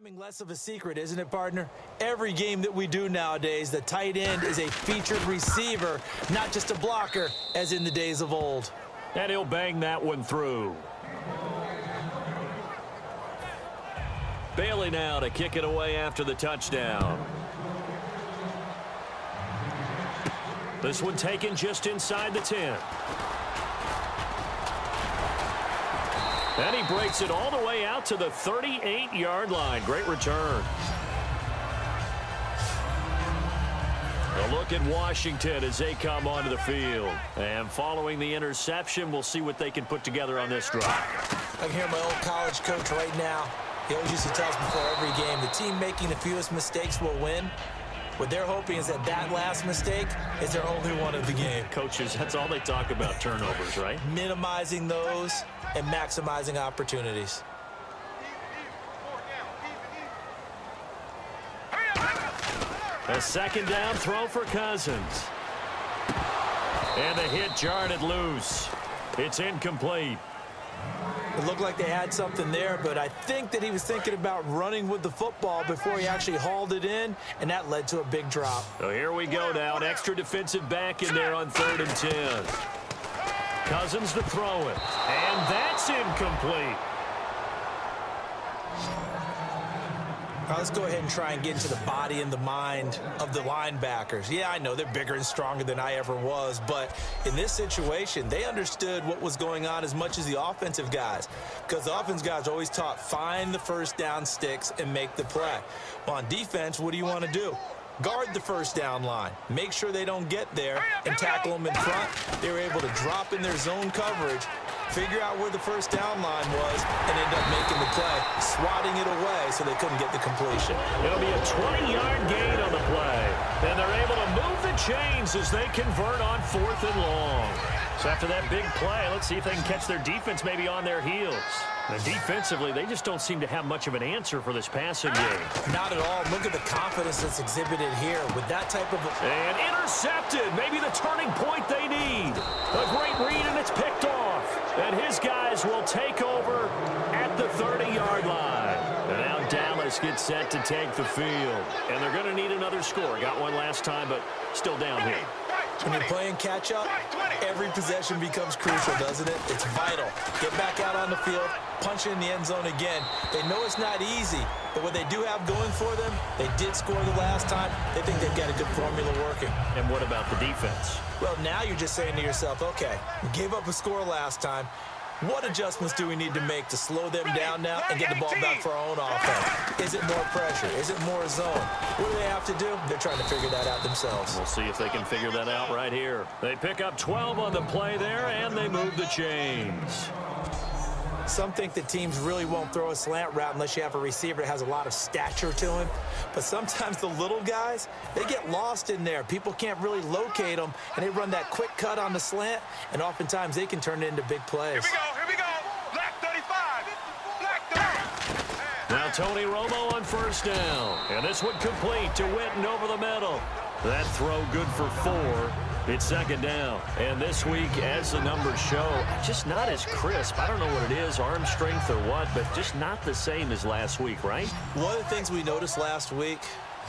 becoming less of a secret, isn't it, partner? Every game that we do nowadays, the tight end is a featured receiver, not just a blocker, as in the days of old. And he'll bang that one through. Bailey now to kick it away after the touchdown. This one taken just inside the 10. And he breaks it all the way out to the 38-yard line. Great return. A look at Washington as they come onto the field. And following the interception, we'll see what they can put together on this drive. I can hear my old college coach right now. He always used to tell us before every game, the team making the fewest mistakes will win. What they're hoping is that last mistake is their only one of the game. Coaches, that's all they talk about, turnovers, right? Minimizing those and maximizing opportunities. A second down throw for Cousins. And the hit jarred it loose. It's incomplete. It looked like they had something there, but I think that he was thinking about running with the football before he actually hauled it in, and that led to a big drop. So here we go now. An extra defensive back in there on 3rd and 10. Cousins to throw it. And that's incomplete. All right, let's go ahead and try and get into the body and the mind of the linebackers. Yeah, I know they're bigger and stronger than I ever was, but in this situation, they understood what was going on as much as the offensive guys, because the offensive guys are always taught, find the first down sticks and make the play. Well, on defense, what do you want to do? Guard the first down line. Make sure they don't get there and tackle them in front. They were able to drop in their zone coverage, figure out where the first down line was, and end up making the play, swatting it away so they couldn't get the completion. It'll be a 20-yard gain on the play. And they're able to move the chains as they convert on 4th and long. So after that big play, let's see if they can catch their defense maybe on their heels. And defensively, they just don't seem to have much of an answer for this passing game. Not at all. Look at the confidence that's exhibited here with that type of... And intercepted. Maybe the turning point they need. A great read, and it's picked off. And his guys will take over at the 30-yard line. And now Dallas gets set to take the field. And they're going to need another score. Got one last time, but still down here. When you're playing catch-up, every possession becomes crucial, doesn't it? It's vital. Get back out on the field, punch it in the end zone again. They know it's not easy, but what they do have going for them, they did score the last time. They think they've got a good formula working. And what about the defense? Well, now you're just saying to yourself, okay, we gave up a score last time. What adjustments do we need to make to slow them down now and get the ball back for our own offense? Is it more pressure? Is it more zone? What do they have to do? They're trying to figure that out themselves. We'll see if they can figure that out right here. They pick up 12 on the play there, and they move the chains. Some think that teams really won't throw a slant route unless you have a receiver that has a lot of stature to him. But sometimes the little guys, they get lost in there. People can't really locate them, and they run that quick cut on the slant, and oftentimes they can turn it into big plays. Here we go. Black 35. Black 30. Now Tony Romo on 1st down. And this one complete to Witten over the middle. That throw good for 4. It's 2nd down. And this week, as the numbers show, just not as crisp. I don't know what it is, arm strength or what, but just not the same as last week, right? One of the things we noticed last week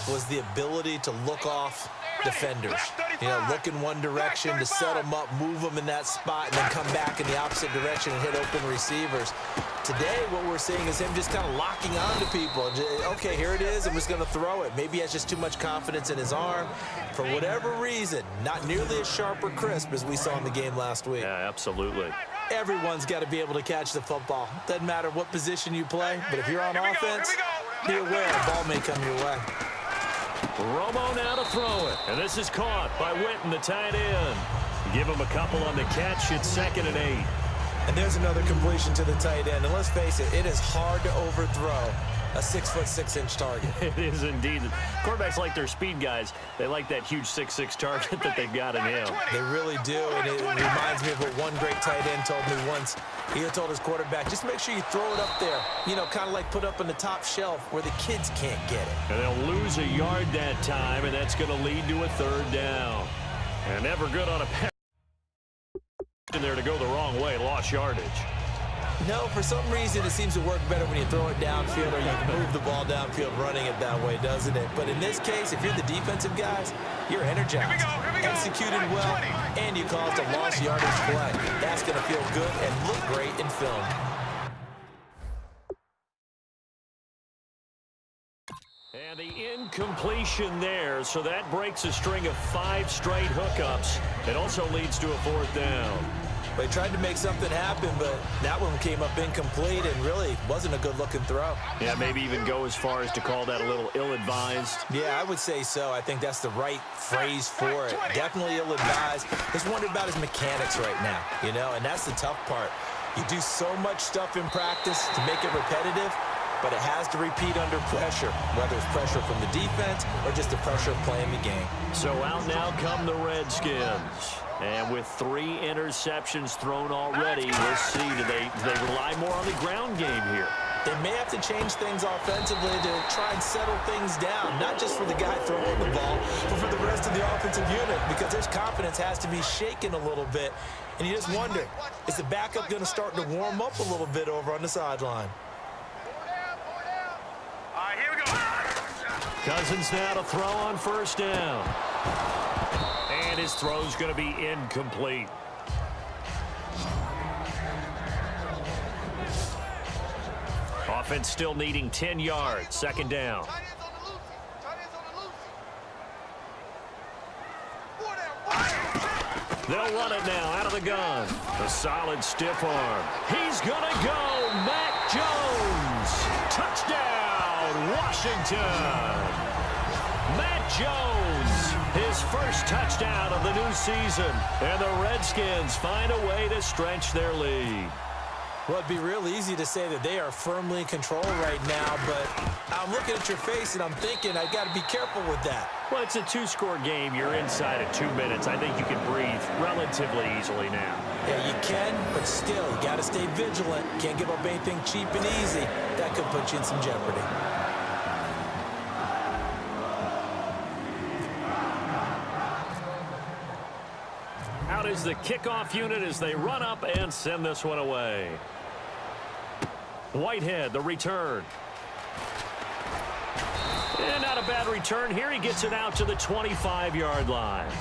was the ability to look off defenders. You know, look in one direction to set them up, move them in that spot, and then come back in the opposite direction and hit open receivers. Today, what we're seeing is him just kind of locking on to people. Okay, here it is. I'm just going to throw it. Maybe he has just too much confidence in his arm. For whatever reason, not nearly as sharp or crisp as we saw in the game last week. Yeah, absolutely. Everyone's got to be able to catch the football. Doesn't matter what position you play, but if you're on offense, be aware the ball may come your way. Romo now to throw it. And this is caught by Witten, the tight end. Give him a couple on the catch. It's 2nd and 8. And there's another completion to the tight end. And let's face it, it is hard to overthrow a 6'6" target. It is indeed. Quarterbacks like their speed guys. They like that huge 6'6" target that they've got in him. They really do. And it reminds me of what one great tight end told me once. He told his quarterback, just make sure you throw it up there. You know, kind of like put up on the top shelf where the kids can't get it. And they'll lose a yard that time, and that's going to lead to a 3rd down. And never good on a pass in there to go the wrong way. Lost yardage. No, for some reason it seems to work better when you throw it downfield or you can move the ball downfield running it that way, doesn't it? But in this case, if you're the defensive guys, you're energized, executed well, and you caused a lost yardage play. That's going to feel good and look great in film. And the incompletion there, so that breaks a string of 5 straight hookups. It also leads to a 4th down. They tried to make something happen, but that one came up incomplete and really wasn't a good-looking throw. Yeah, maybe even go as far as to call that a little ill-advised. Yeah, I would say so. I think that's the right phrase for it. Definitely ill-advised. Just wonder about his mechanics right now, you know, and that's the tough part. You do so much stuff in practice to make it repetitive, but it has to repeat under pressure, whether it's pressure from the defense or just the pressure of playing the game. So out now come the Redskins. And with 3 interceptions thrown already, we'll see, do they rely more on the ground game here? They may have to change things offensively to try and settle things down, not just for the guy throwing the ball, but for the rest of the offensive unit, because his confidence has to be shaken a little bit. And you just wonder, is the backup going to start to warm up a little bit over on the sideline? All right, here we go. Cousins now to throw on 1st down. And his throw's going to be incomplete. Offense still needing 10 yards. 2nd down. They'll run it now out of the gun. A solid stiff arm. He's going to go. Mac Jones. Touchdown, Washington. Matt Jones, his first touchdown of the new season. And the Redskins find a way to stretch their lead. Well, it'd be real easy to say that they are firmly in control right now, but I'm looking at your face and I'm thinking I got to be careful with that. Well, it's a 2-score game. You're inside of 2 minutes. I think you can breathe relatively easily now. Yeah, you can, but still, you got to stay vigilant. Can't give up anything cheap and easy. That could put you in some jeopardy. Out is the kickoff unit as they run up and send this one away. Whitehead, the return. And not a bad return here. He gets it out to the 25-yard line.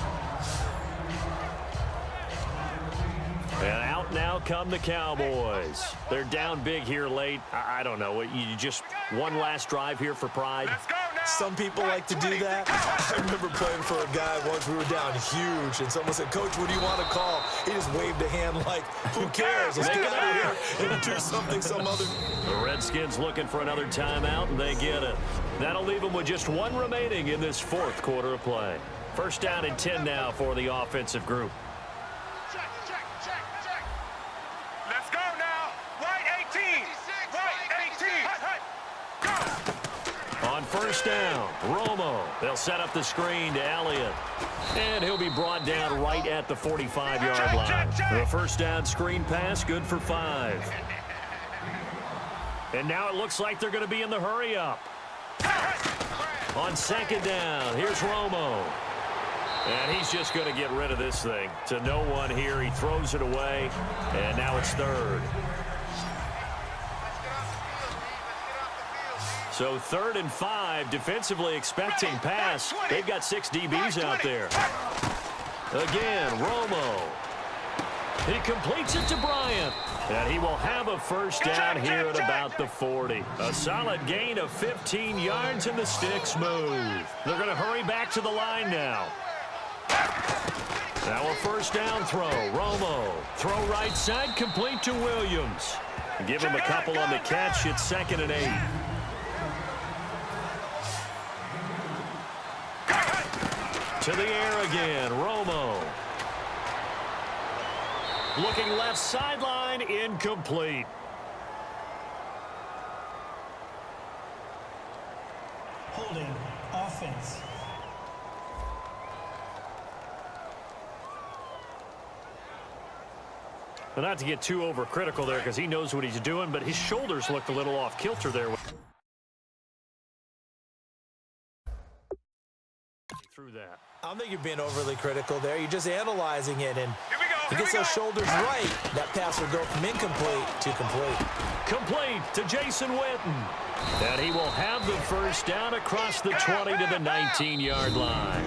And out now come the Cowboys. They're down big here late. I don't know. You just one last drive here for pride. Let's go now. Some people like to do that. I remember playing for a guy once. We were down huge, and someone said, "Coach, what do you want to call?" He just waved a hand like, "Who cares? Let's get out of here and do something some other." The Redskins looking for another timeout, and they get it. That'll leave them with just 1 remaining in this 4th quarter of play. 1st down and 10 now for the offensive group. Let's go now. Right 18. Right 18. Go. On 1st down, Romo. They'll set up the screen to Elliott. And he'll be brought down right at the 45-yard line. The 1st down screen pass, good for 5. And now it looks like they're going to be in the hurry-up. On 2nd down, here's Romo. And he's just going to get rid of this thing. To no one here. He throws it away. And now it's 3rd. So 3rd and 5, defensively expecting pass. They've got 6 DBs out there. Again, Romo. He completes it to Bryant. And he will have a 1st down here at about the 40. A solid gain of 15 yards and the sticks move. They're going to hurry back to the line now. Now a 1st down throw. Romo. Throw right side, complete to Williams. Give him a couple on the catch. It's 2nd and 8. To the air again, Romo. Looking left sideline, incomplete. Holding, offense. Well, not to get too overcritical there because he knows what he's doing, but his shoulders looked a little off kilter there. Through that. I don't think you're being overly critical there. You're just analyzing it. And Here we go. He gets those shoulders right. That pass will go from incomplete to complete. Complete to Jason Witten. And he will have the first down across the 20 to the 19-yard line.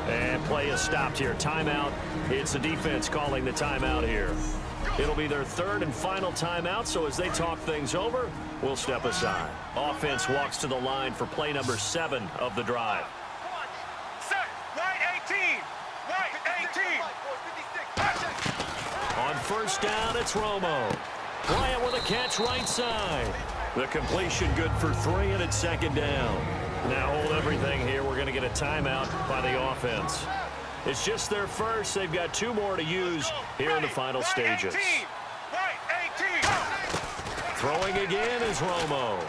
And play is stopped here. Timeout. It's the defense calling the timeout here. It'll be their third and final timeout, so as they talk things over, we'll step aside. Offense walks to the line for play number 7 of the drive. Set. Right 18. Right 18. On first down, it's Romo. Bryant with a catch right side. The completion good for 3, and it's second down. Now hold everything here. We're going to get a timeout by the offense. It's just their first. They've got 2 more to use here in the final stages. Right 18. Throwing again is Romo.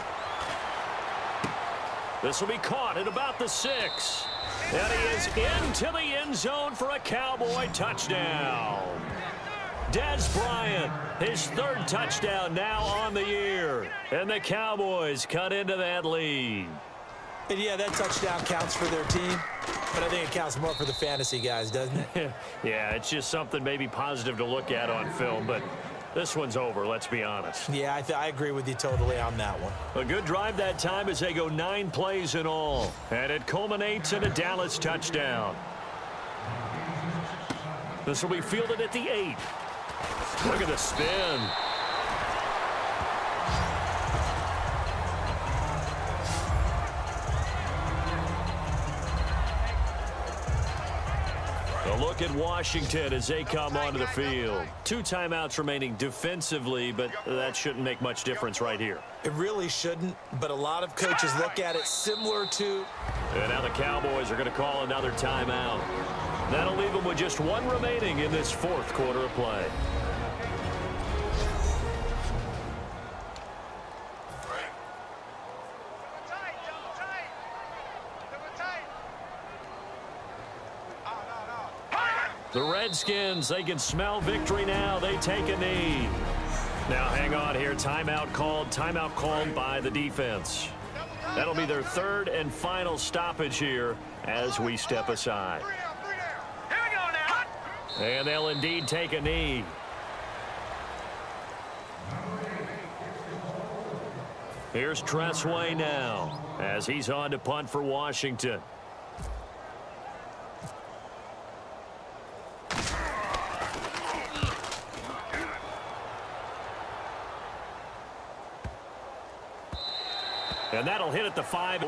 This will be caught at about the 6. And he is into the end zone for a Cowboy touchdown. Des Bryant, his 3rd touchdown now on the year. And the Cowboys cut into that lead. And yeah, that touchdown counts for their team, but I think it counts more for the fantasy guys, doesn't it? Yeah, it's just something maybe positive to look at on film, but this one's over, let's be honest. Yeah, I agree with you totally on that one. A good drive that time as they go 9 plays in all, and it culminates in a Dallas touchdown. This will be fielded at the 8. Look at the spin. A look at Washington as they come onto the field. 2 timeouts remaining defensively, but that shouldn't make much difference right here. It really shouldn't, but a lot of coaches look at it similar to... And now the Cowboys are going to call another timeout. That'll leave them with just 1 remaining in this 4th quarter of play. The Redskins, they can smell victory now. They take a knee. Now hang on here. Timeout called by the defense. That'll be their 3rd and final stoppage here as we step aside. Here we go now. And they'll indeed take a knee. Here's Tressway now as he's on to punt for Washington. And that'll hit at the 5.